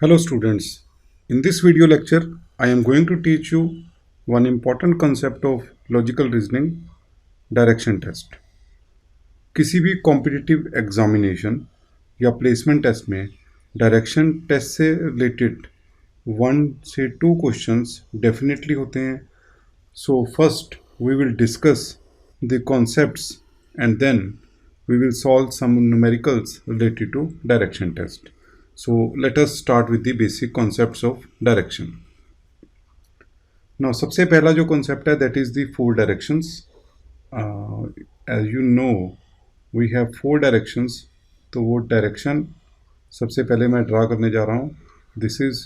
Hello students, in this video lecture I am going to teach you one important concept of logical reasoning, direction test. किसी भी competitive examination या placement test में direction test से related 1 से 2 questions definitely होते हैं. So first we will discuss the concepts and then we will solve some numericals related to direction test. So let us start with the basic concepts of direction. Now सबसे पहला जो concept है that is the four directions. As you know we have four directions. तो वो direction सबसे पहले मैं draw करने जा रहा हूँ. This is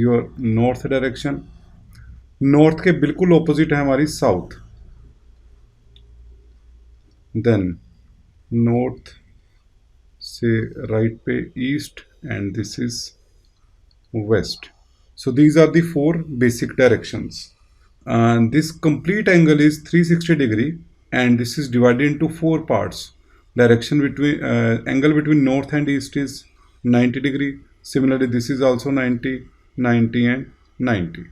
your north direction. North के बिल्कुल ऑपोजिट है हमारी साउथ. देन नॉर्थ से राइट पे east and this is west. So these are the four basic directions. This complete angle is 360 degree and this is divided into four parts. Direction between angle between north and east is 90 degree. Similarly this is also 90, 90 and 90.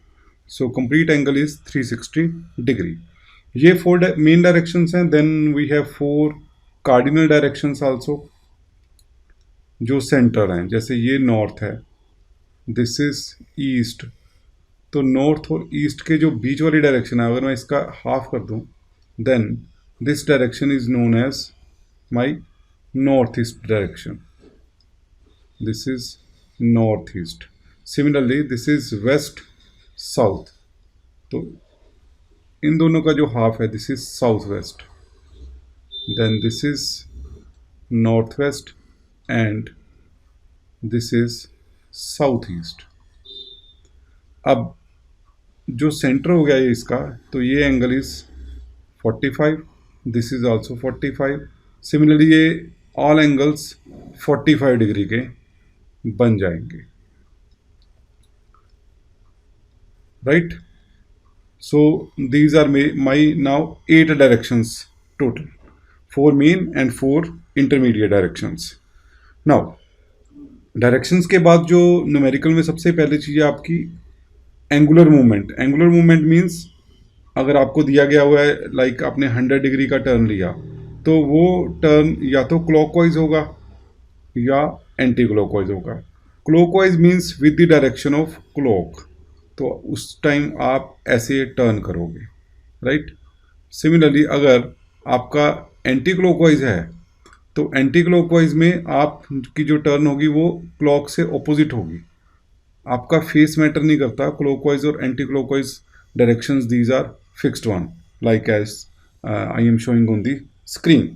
So complete angle is 360 degree. ये four main directions हैं. Then we have four cardinal directions also जो centre हैं. जैसे ये north है, this is east. तो north और east के जो बीच वाली डायरेक्शन है, अगर मैं इसका हाफ कर दूं, then this direction is known as my north east direction. This is north east. Similarly this is west south. तो इन दोनों का जो हाफ है this is south west. Then this is north west and this is south east. अब जो centre हो गया ये इसका, तो ये angle is 45. This is also 45. सिमिलरली ये ऑल एंगल्स 45 डिग्री के बन जाएंगे. Right. So these are my now 8 directions total, 4 main and 4 intermediate directions. Now directions के बाद जो numerical में सबसे पहले चीज़ है आपकी angular movement. Angular movement means अगर आपको दिया गया हुआ है like आपने 100 डिग्री का टर्न लिया, तो वो टर्न या तो क्लॉकवाइज होगा या एंटी क्लॉकवाइज होगा. Clockwise means with the direction of clock. तो उस टाइम आप ऐसे टर्न करोगे. राइट. सिमिलरली अगर आपका एंटी क्लॉकवाइज है, तो एंटी क्लॉकवाइज में आपकी जो टर्न होगी वो क्लॉक से ऑपोजिट होगी. आपका फेस मैटर नहीं करता. क्लॉकवाइज और anti clockwise directions these are fixed one, like as I am showing on the screen.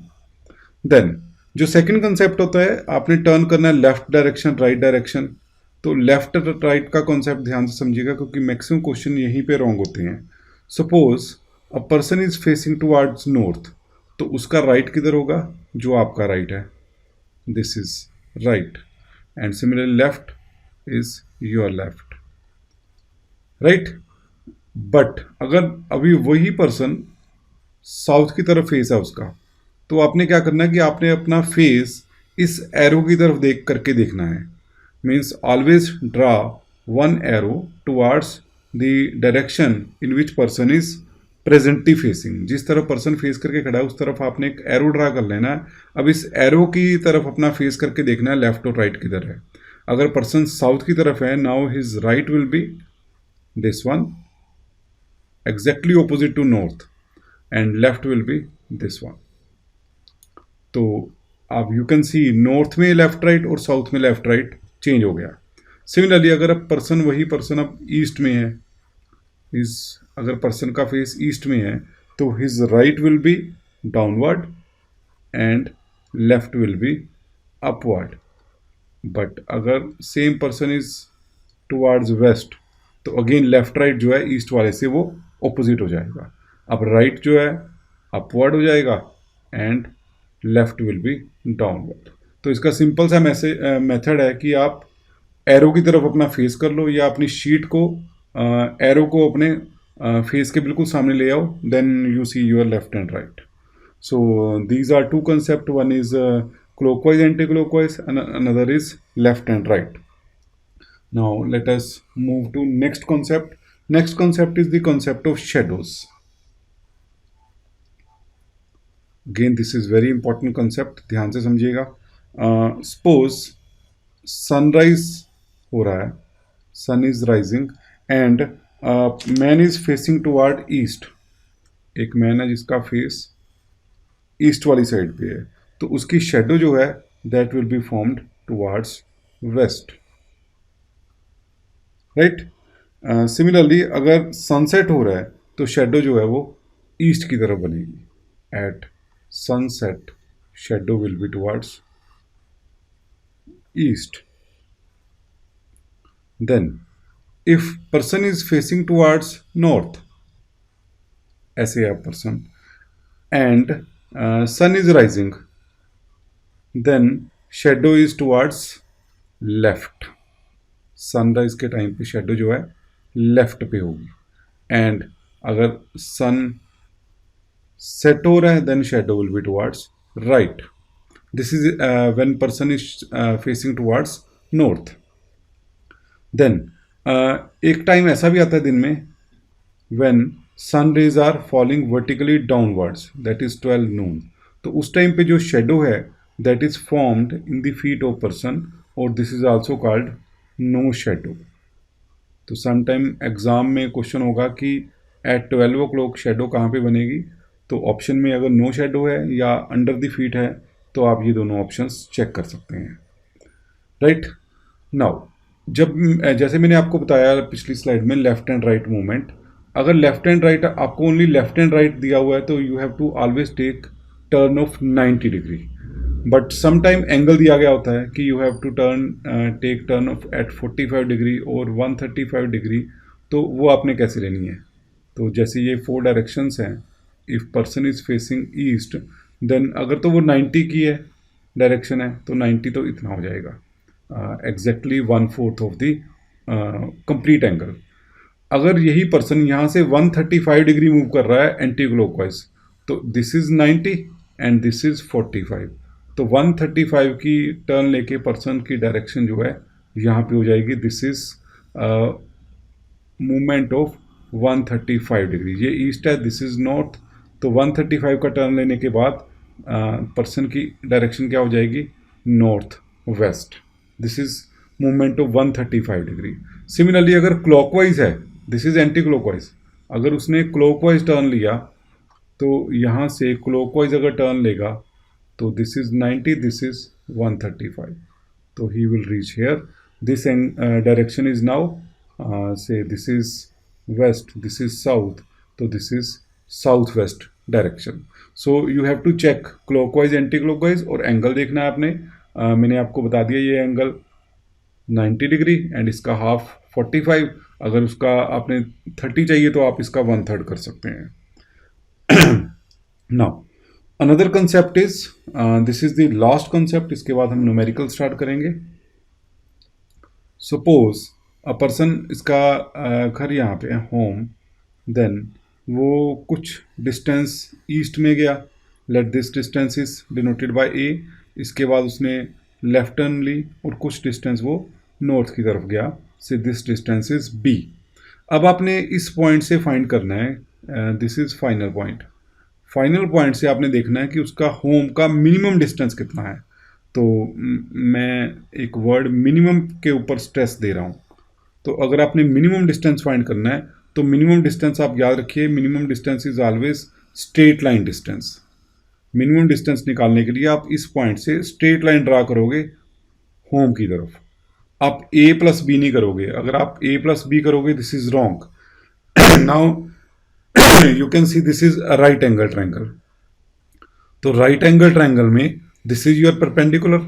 Then जो सेकंड कंसेप्ट होता है, आपने टर्न करना है लेफ्ट डायरेक्शन राइट डायरेक्शन. तो लेफ्ट राइट का कॉन्सेप्ट ध्यान से समझिएगा क्योंकि मैक्सिमम क्वेश्चन यहीं पे रॉन्ग होते हैं. Suppose a person is facing towards north, तो उसका राइट किधर होगा? जो आपका राइट है, this is right. And similarly left is your left. Right. But अगर अभी वही पर्सन साउथ की तरफ फेस है उसका, तो आपने क्या करना है कि आपने अपना फेस इस एरो की तरफ देख करके देखना है. means always draw one arrow towards the direction in which person is presently facing. जिस तरफ पर्सन फेस करके खड़ा है उस तरफ आपने एक एरो ड्रा कर लेना है. अब इस एरो की तरफ अपना फेस करके देखना है लेफ्ट और राइट किधर है. अगर पर्सन साउथ की तरफ है, now his right will be this one exactly opposite to north and left will be this one. तो आप यू कैन सी नॉर्थ में लेफ्ट राइट और साउथ में लेफ्ट राइट चेंज हो गया. सिमिलरली अगर अब वही पर्सन अब ईस्ट में है, अगर पर्सन का फेस ईस्ट में है, तो his right will be downward and left will be upward. But अगर same person is towards west, तो अगेन लेफ्ट राइट जो है ईस्ट वाले से वो ऑपोजिट हो जाएगा. अब राइट जो है अपवर्ड हो जाएगा and left will be downward. तो इसका सिंपल सा मेथड है कि आप एरो की तरफ अपना फेस कर लो या अपनी शीट को एरो को अपने फेस के बिल्कुल सामने ले आओ. Then you see your left and right. So these are two concept. One is clockwise, anti-clockwise, and another is left and right. Now let us move to next concept. Next concept is the concept of shadows. Again, this is very important concept, ध्यान से समझिएगा. Suppose sunrise हो रहा है, sun is rising and man is facing toward east. एक man है जिसका face east वाली साइड पे है, तो उसकी शेडो जो है that will be formed towards west, right. Similarly अगर सनसेट हो रहा है तो शेडो जो है वो ईस्ट की तरफ बनेगी. At sunset shadow will be towards east. Then if person is facing towards north, ऐसे है person, and sun is rising, then shadow is towards left. Sunrise के टाइम पे शेडो जो है लेफ्ट पे होगी. एंड अगर सन सेट हो रहा है then shadow will be towards right. This is when person is facing towards north. Then एक टाइम ऐसा भी आता है दिन में when sun rays are falling vertically downwards, that is 12 noon. तो उस टाइम पे जो शेडो है that is formed in the feet of person, और this is also called no shadow. तो sometime एग्जाम में क्वेश्चन होगा कि at 12 o'clock शेडो कहाँ पे बनेगी, तो ऑप्शन में अगर नो शेडो है या अंडर द फीट है तो आप ये दोनों ऑप्शंस चेक कर सकते हैं, राइट. नाउ जब जैसे मैंने आपको बताया पिछली स्लाइड में लेफ्ट एंड राइट मूवमेंट, अगर लेफ्ट एंड राइट आपको ओनली लेफ्ट एंड राइट दिया हुआ है तो you have to always take turn of 90 degree. But some time angle दिया गया होता है कि you have to take turn of at 45 degree और 135 डिग्री. तो वो आपने कैसे लेनी है. तो जैसे ये 4 डायरेक्शंस हैं, if person is facing east then अगर तो वो 90 की है डायरेक्शन है तो 90 तो इतना हो जाएगा, exactly 1/4 of the complete angle. अगर यही पर्सन यहाँ से 135 डिग्री मूव कर रहा है एंटी क्लॉकवाइज, तो this is 90 and this is 45. तो 135 की टर्न लेके पर्सन की डायरेक्शन जो है यहाँ पे हो जाएगी, this is movement of 135 degree. ये ईस्ट है, दिस इज नॉर्थ. तो 135 का टर्न लेने के बाद पर्सन की डायरेक्शन क्या हो जाएगी, north west. This is movement of 135 degree. Similarly अगर क्लॉकवाइज है, दिस इज एंटी क्लॉकवाइज, अगर उसने क्लॉकवाइज टर्न लिया तो यहाँ से क्लॉकवाइज अगर टर्न लेगा तो दिस इज 90, दिस इज 135. तो he will reach here. This direction is now say this is west, this is south, तो this is south west direction. So you have to check clockwise anti clockwise, और angle देखना है आपने. मैंने आपको बता दिया ये एंगल 90 डिग्री एंड इसका हाफ 45. अगर उसका आपने 30 चाहिए तो आप इसका 1/3 कर सकते हैं. Now another concept is, this is the last concept, इसके बाद हम न्यूमेरिकल स्टार्ट करेंगे. सपोज अ पर्सन, इसका घर यहाँ पे है, होम, देन वो कुछ डिस्टेंस ईस्ट में गया, let this distance is denoted by a. इसके बाद उसने लेफ्ट टर्न ली और कुछ डिस्टेंस वो नॉर्थ की तरफ गया, से दिस डिस्टेंस इज बी. अब आपने इस पॉइंट से फाइंड करना है, this is final point. Final point से आपने देखना है कि उसका होम का मिनिमम डिस्टेंस कितना है. तो मैं एक वर्ड मिनिमम के ऊपर स्ट्रेस दे रहा हूँ. तो अगर आपने मिनिमम डिस्टेंस फाइंड करना है तो मिनिमम डिस्टेंस आप याद रखिए, minimum distance is always straight line distance. Minimum distance निकालने के लिए आप इस पॉइंट से स्ट्रेट लाइन ड्रा करोगे होम की तरफ. आप a प्लस बी नहीं करोगे. अगर आप a प्लस बी करोगे this is wrong. Now you can see this is right angle triangle. तो राइट एंगल ट्रायंगल में this is your perpendicular,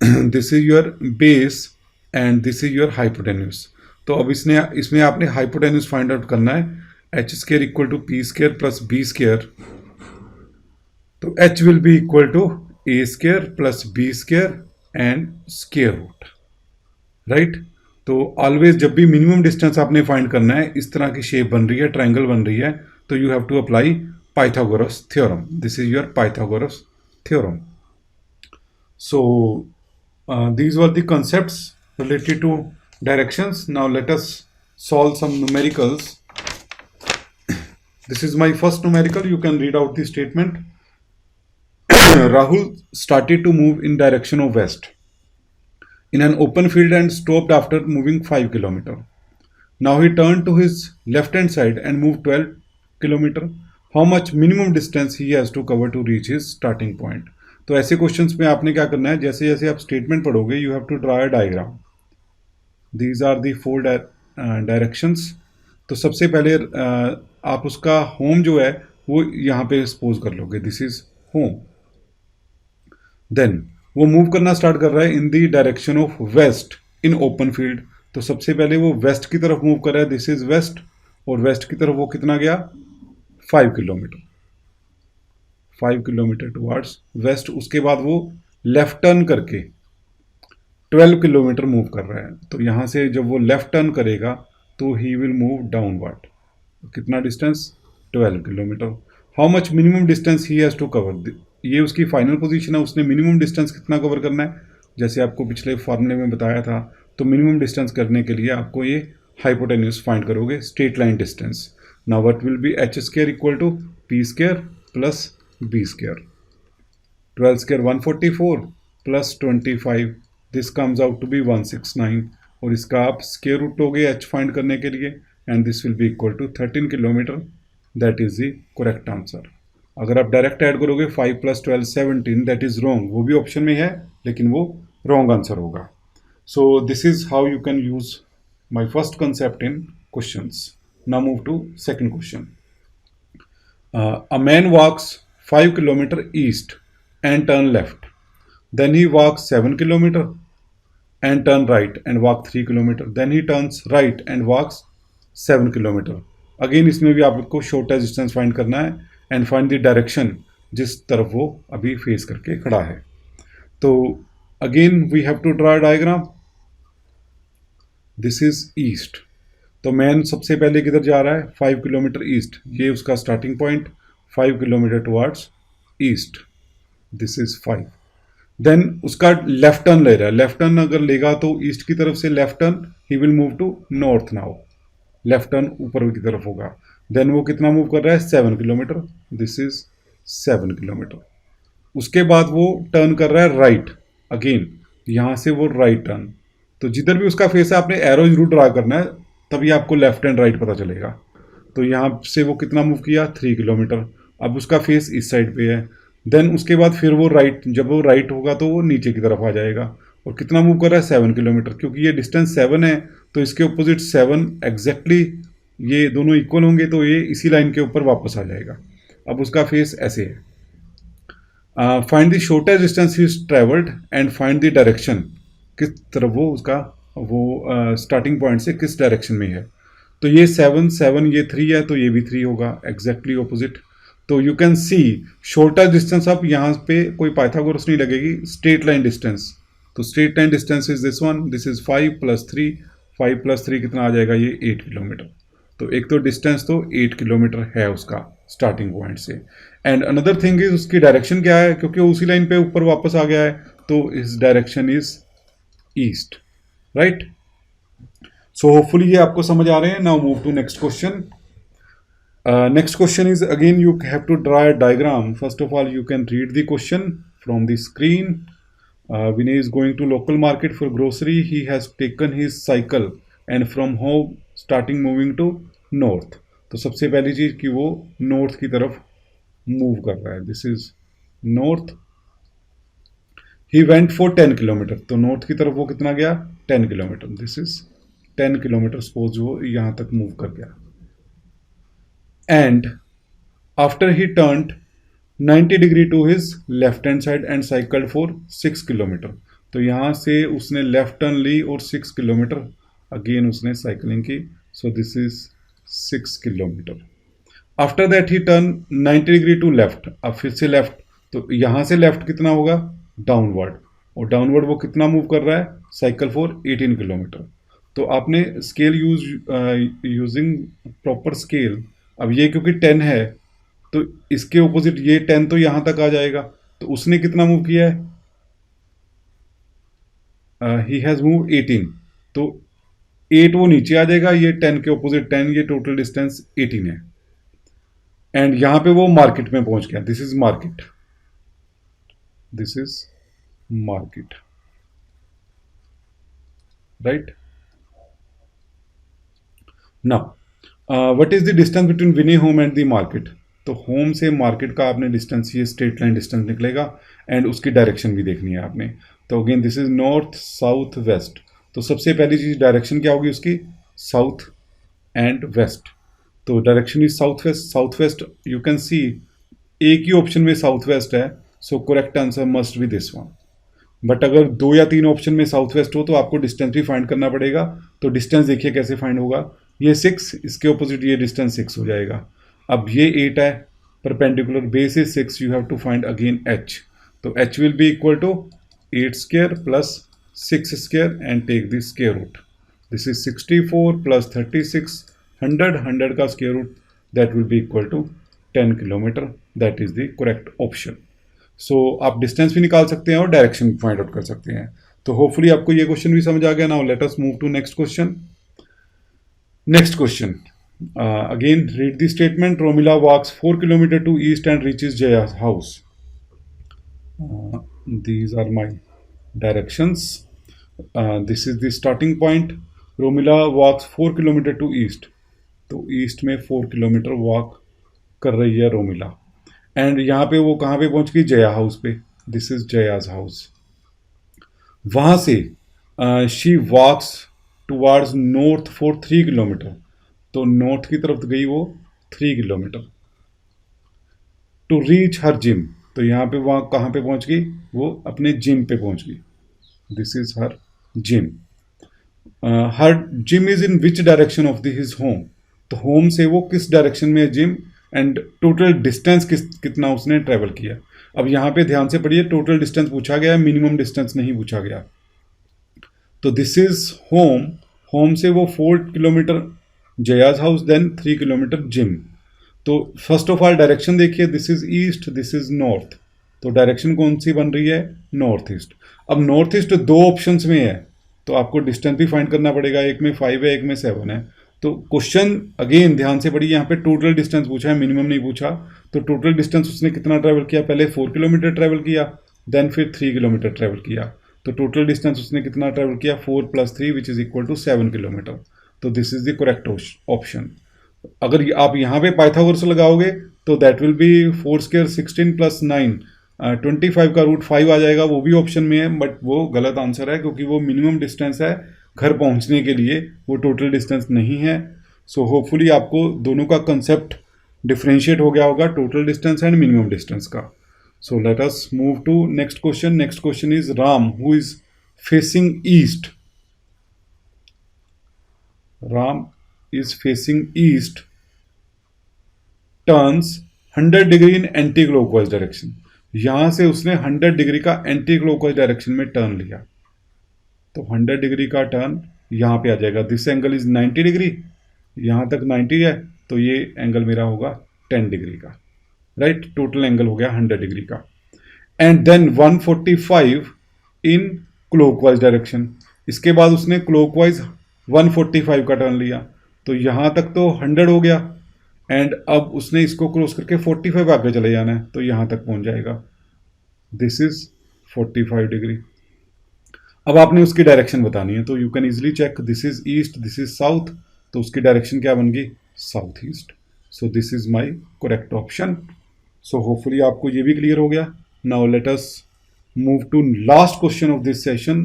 this is your base and this is your hypotenuse. तो अब इसमें आपने hypotenuse find out करना है. H square equal to P square plus B square. तो h will be equal to a square plus b square and square root, right. तो always जब भी मिनिमम डिस्टेंस आपने फाइंड करना है, इस तरह की शेप बन रही है, ट्रायंगल बन रही है, तो you have to apply Pythagoras theorem. This is your Pythagoras theorem. So these were the concepts related to directions. Now let us solve some numericals. This is my first numerical. You can read out the statement. Rahul started to move in direction of west in an open field and stopped after moving 5 kilometers. Now he turned to his left hand side and moved 12 kilometers. How much minimum distance he has to cover to reach his starting point? तो ऐसे questions में आपने क्या करना है, जैसे जैसे आप स्टेटमेंट पढ़ोगे you have to draw a diagram. These are the 4 directions. तो सबसे पहले आप उसका होम जो है वो यहाँ पे सपोज कर लोगे, दिस इज होम. देन वो मूव करना स्टार्ट कर रहा है in the direction of west in open field. तो सबसे पहले वो वेस्ट की तरफ मूव कर रहा है, दिस इज वेस्ट. और वेस्ट की तरफ वो कितना गया, 5 किलोमीटर. 5 kilometre towards waste. उसके बाद वो लेफ्ट टर्न करके 12 किलोमीटर मूव कर रहा है. तो यहाँ से जब वो लेफ्ट टर्न करेगा तो ही विल मूव डाउनवर्ड. कितना distance, 12 kilometre. How much minimum distance he has to cover. ये उसकी फाइनल पोजीशन है, उसने मिनिमम डिस्टेंस कितना कवर करना है, जैसे आपको पिछले फॉर्मूले में बताया था. तो मिनिमम डिस्टेंस करने के लिए आपको ये हाइपोटेन्यूज फाइंड करोगे, straight line distance. Now what will be H square equal to P square plus B square. 12 square 144 plus 25, this comes out to be 169. और इसका आप स्क्वायर रूट लोगे एच फाइंड करने के लिए, and this will be equal to 13 kilometre. That is the correct answer. अगर आप direct add करोगे 5 प्लस 12 17, दैट इज रॉन्ग. वो भी ऑप्शन में है लेकिन वो रॉन्ग आंसर होगा. So this is how you can use my first concept in questions. Now move to second question. A man walks 5 kilometers east and turn left. Then he walks 7 kilometers and turn right and walk 3 kilometers. Then he turns right and walks 7 kilometers. Again इसमें भी आपको shortest distance find करना है and find the direction जिस तरफ वो अभी face करके खड़ा है. तो again we have to draw diagram. This is east. तो मैन सबसे पहले किधर जा रहा है, 5 किलोमीटर ईस्ट. ये उसका starting point, 5 kilometre towards east. This is 5. Then उसका लेफ्ट टर्न ले रहा है. लेफ्ट टर्न अगर लेगा तो ईस्ट की तरफ से left turn he will move to north. Now left turn ऊपर की तरफ होगा. देन वो कितना मूव कर रहा है, 7 किलोमीटर. This is 7 kilometre. उसके बाद वो टर्न कर रहा है राइट. अगेन यहाँ से वो राइट टर्न. तो जिधर भी उसका फेस है आपने एरो जरूर ड्रा करना है, तभी आपको लेफ्ट एंड राइट पता चलेगा. तो यहाँ से वो कितना मूव किया, 3 किलोमीटर. अब उसका फेस इस साइड पे है. देन उसके बाद फिर वो राइट, जब वो राइट होगा तो वो नीचे की तरफ आ जाएगा. और कितना मूव कर रहा है, 7 किलोमीटर. क्योंकि ये डिस्टेंस 7 है तो इसके ऑपोजिट 7 एग्जैक्टली, ये दोनों इक्वल होंगे तो ये इसी लाइन के ऊपर वापस आ जाएगा. अब उसका फेस ऐसे है. Find the shortest distance is travelled and find the direction, किस तरफ वो उसका वो स्टार्टिंग पॉइंट से किस डायरेक्शन में है. तो ये 7 7, ये 3 है तो ये भी 3 होगा, एग्जैक्टली ऑपोजिट. तो you can C shortest distance. अब यहाँ पे कोई पाइथागोरस नहीं लगेगी, स्ट्रेट लाइन डिस्टेंस. तो straight line distance is this one. This is 5 plus 3. 5 plus 3 कितना आ जाएगा, ये 8 किलोमीटर. तो एक तो डिस्टेंस तो 8 किलोमीटर है उसका स्टार्टिंग पॉइंट से. एंड अनदर थिंग इज उसकी डायरेक्शन क्या है, क्योंकि उसी लाइन पे ऊपर वापस आ गया है तो इस direction is east, right. So hopefully ये आपको समझ आ रहे हैं. Now move to next question. Next question is again you have to draw a diagram. First of all you can read the question from the screen. Vinay is going to local market for grocery. He has taken his cycle and from home starting moving to north. तो सबसे पहली चीज कि वो north की तरफ move कर रहा है. This is north. He went for 10 kilometre. तो नॉर्थ की तरफ वो कितना गया, 10 kilometre. This is 10 kilometre. Suppose वो यहाँ तक मूव कर गया. And after he turned 90 degree to his left hand side and cycled for 6 kilometre. तो यहाँ से उसने लेफ्ट टर्न ली और 6 किलोमीटर अगेन उसने साइकिलिंग की. So this is 6 kilometre. After that he turn 90 degree to left. अब फिर से लेफ्ट. तो यहाँ से लेफ्ट कितना होगा, डाउनवर्ड. और डाउनवर्ड वो कितना मूव कर रहा है, साइकिल फॉर 18 किलोमीटर. तो आपने स्केल यूजिंग प्रॉपर स्केल. अब ये क्योंकि 10 है तो इसके ऑपोजिट ये 10 तो यहां तक आ जाएगा. तो उसने कितना मूव किया है, ही हैज मूव 18. तो 8 वो नीचे आ जाएगा, ये 10 के ऑपोजिट 10, ये टोटल डिस्टेंस 18 है। एंड यहां पे वो मार्केट में पहुंच गया, this is market, this is market, right. Now what is the distance between Vini home and the market? तो होम से मार्केट का आपने डिस्टेंस, ये स्ट्रेट लाइन डिस्टेंस निकलेगा एंड उसकी डायरेक्शन भी देखनी है आपने। तो again this is north south west. तो सबसे पहली चीज डायरेक्शन क्या होगी उसकी? South and west. तो direction is south west. South west you can see एक ही ऑप्शन में साउथ वेस्ट है, so correct answer must be this one. But अगर 2 या 3 ऑप्शन में साउथ वेस्ट हो तो आपको डिस्टेंस भी फाइंड करना पड़ेगा। तो डिस्टेंस देखिए कैसे फाइंड होगा, ये 6, इसके ऑपोजिट ये डिस्टेंस 6 हो जाएगा। अब ये 8 है, perpendicular base is 6, you have to find again h। तो h will be equal to 8 square plus 6 square and take the square root. This is 64 plus 36, 100 का square root, that will be equal to 10 kilometre. That is the correct option. So आप distance भी निकाल सकते हैं और direction भी find out कर सकते हैं। तो होपफुली आपको ये क्वेश्चन भी समझ आ गया। Now let us move to next question. Next question, again read the statement. Romila walks 4 kilometers to east and reaches Jaya's house. These are my directions. This is the starting point. Romila walks 4 kilometers to east. तो east में 4 kilometre walk कर रही है Romila. And यहाँ पे वो कहाँ पे पहुँच गई? जया हाउस पे। This is Jaya's house. वहाँ से she walks towards north for 3 kilometre. तो नॉर्थ की तरफ गई वो 3 kilometre. To reach her gym, तो यहाँ पे वहाँ कहाँ पे पहुँच गई? वो अपने जिम पे पहुँच गई। This is her gym. Her gym is in which direction of his home? तो होम से वो किस डायरेक्शन में है जिम, एंड टोटल डिस्टेंस कितना उसने ट्रेवल किया। अब यहाँ पे ध्यान से पढ़िए, टोटल डिस्टेंस पूछा गया है, मिनिमम डिस्टेंस नहीं पूछा गया। तो दिस इज होम, होम से वो 4 kilometre Jaya's house, then 3 kilometre gym. तो फर्स्ट ऑफ ऑल डायरेक्शन देखिए, this is east, this is north. तो डायरेक्शन कौन सी बन रही है? North east. अब नॉर्थ ईस्ट 2 ऑप्शंस में है, तो आपको डिस्टेंस भी फाइंड करना पड़ेगा। एक में 5 है, एक में 7 है। तो क्वेश्चन अगेन ध्यान से पढ़िए, यहाँ पे टोटल डिस्टेंस पूछा है, मिनिमम नहीं पूछा। तो टोटल डिस्टेंस उसने कितना ट्रैवल किया? पहले 4 किलोमीटर ट्रैवल किया, देन फिर 3 किलोमीटर ट्रैवल किया। तो टोटल डिस्टेंस उसने कितना ट्रैवल किया? 4 + 3 which is equal to 7 kilometre. तो this is the correct option. अगर आप यहाँ पे पाइथागोरस लगाओगे तो दैट विल बी 4 स्क्वायर 16 + 9 25 का रूट 5 आ जाएगा, वो भी ऑप्शन में है, बट वो गलत आंसर है क्योंकि वो मिनिमम डिस्टेंस है घर पहुंचने के लिए, वो टोटल डिस्टेंस नहीं है। सो होपफुली आपको दोनों का कंसेप्ट डिफ्रेंशिएट हो गया होगा, total distance and minimum distance का। So let us move to next question. Next question is Ram who is facing east. Ram is facing east turns 100 degree in anti clockwise direction. यहां से उसने 100 डिग्री का anti clockwise direction में turn लिया। तो 100 degree का turn यहां पे आ जाएगा। दिस एंगल इज 90 डिग्री, यहां तक 90 है, तो ये एंगल मेरा होगा 10 डिग्री का, राइट। टोटल एंगल हो गया 100 डिग्री का। And then 145 in clockwise direction. इसके बाद उसने क्लॉकवाइज 145 का टर्न लिया, तो यहां तक तो 100 हो गया, एंड अब उसने इसको क्रॉस करके 45 आगे चले जाना है, तो यहां तक पहुंच जाएगा। This is 45 degree. अब आपने उसकी डायरेक्शन बतानी है, तो you can easily check, this is east, this is south, तो उसकी डायरेक्शन क्या बन गई? South east. So this is my correct option. So hopefully आपको ये भी क्लियर हो गया। Now let us move to last question of this session.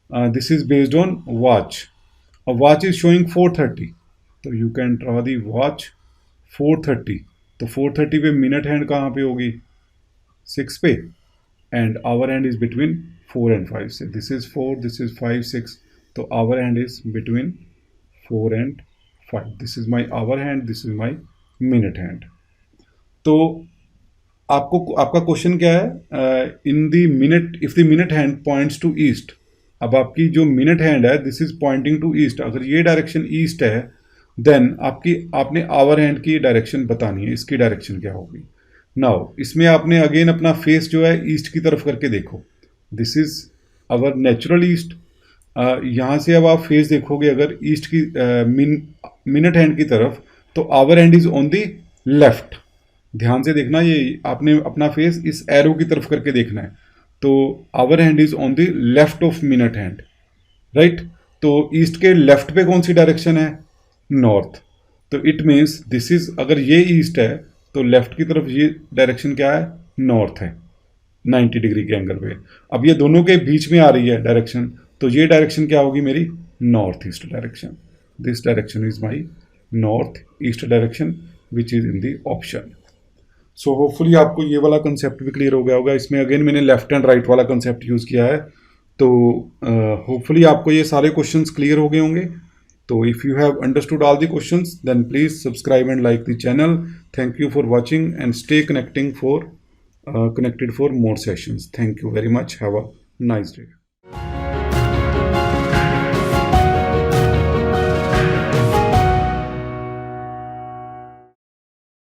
This is based on watch. A watch is showing 4:30, तो you can draw the watch 4:30। तो 4:30 पे minute hand कहाँ पे होगी? 6 पे, and hour hand is between 4 and 5 से। This is 4, this is 5, 6, तो our hand is between 4 and 5। This is my hour hand, this is my minute hand. तो आपका क्वेश्चन क्या है? In the minute, if the minute hand points to east. अब आपकी जो minute hand है, this is pointing to east, अगर ये डायरेक्शन ईस्ट है, देन आपने आवर हैंड की डायरेक्शन बतानी है, इसकी डायरेक्शन क्या होगी। नाउ इसमें आपने अगेन अपना फेस जो है ईस्ट की तरफ करके देखो। This is our natural east, यहाँ से अब आप फेस देखोगे अगर ईस्ट की मिनट हैंड की तरफ, तो our hand is on the left. ध्यान से देखना, ये आपने अपना फेस इस एरो की तरफ करके देखना है। तो our hand is on the left of minute hand, right. तो ईस्ट के लेफ्ट पे कौन सी डायरेक्शन है? नॉर्थ। तो इट मीन्स दिस इज, अगर ये ईस्ट है तो लेफ्ट की तरफ ये डायरेक्शन क्या है? नॉर्थ है, 90 डिग्री के एंगल पे। अब ये दोनों के बीच में आ रही है डायरेक्शन, तो ये डायरेक्शन क्या होगी मेरी? North east direction. This direction is my north east direction which is in the option. So hopefully आपको ये वाला कंसेप्ट भी क्लियर हो गया होगा। इसमें अगेन मैंने लेफ्ट एंड राइट वाला कंसेप्ट यूज़ किया है। तो होपफुली आपको ये सारे क्वेश्चंस क्लियर हो गए होंगे। तो if you have understood all the questions then please subscribe and like the channel. Thank you for watching and stay connected for more sessions. Thank you very much. Have a nice day.